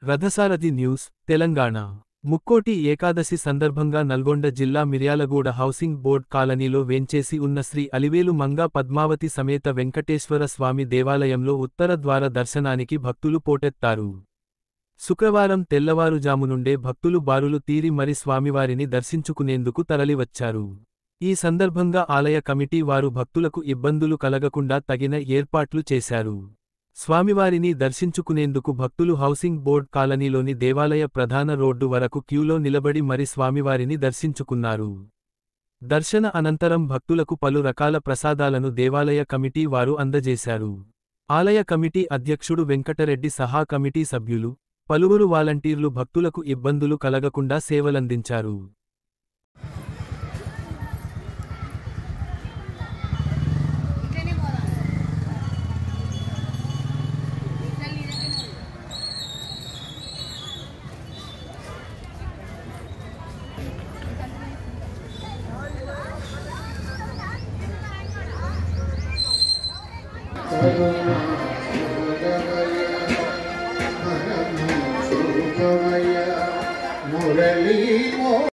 రథసారథి న్యూస్ తెలంగాణ ముక్కోటి ఏకాదశి సందర్భంగా నల్గొండ జిల్లా మిర్యాలగూడ హౌసింగ్ బోర్డ్ కాలనీలో వేంచేసి ఉన్న శ్రీ అలివేలు మంగా పద్మావతి సమేత వెంకటేశ్వర స్వామి దేవాలయంలో ఉత్తర ద్వార దర్శనానికి భక్తులు పోటెత్తారు. శుక్రవారం తెల్లవారుజాము నుండే భక్తులు బారులు తీరి మరి స్వామివారిని దర్శించుకునేందుకు తరలివచ్చారు. ఈ సందర్భంగా ఆలయ కమిటీ వారు భక్తులకు ఇబ్బందులు కలగకుండా తగిన ఏర్పాట్లు చేశారు. స్వామివారిని దర్శించుకునేందుకు భక్తులు హౌసింగ్ బోర్డ్ కాలనీలోని దేవాలయ ప్రధాన రోడ్డు వరకు క్యూలో నిలబడి మరి స్వామివారిని దర్శించుకున్నారు. దర్శన అనంతరం భక్తులకు పలు రకాల ప్రసాదాలను దేవాలయ కమిటీ వారు అందజేశారు. ఆలయ కమిటీ అధ్యక్షుడు వెంకటరెడ్డి సహా కమిటీ సభ్యులు, పలువురు వాలంటీర్లు భక్తులకు ఇబ్బందులు కలగకుండా సేవలందించారు. Thank you.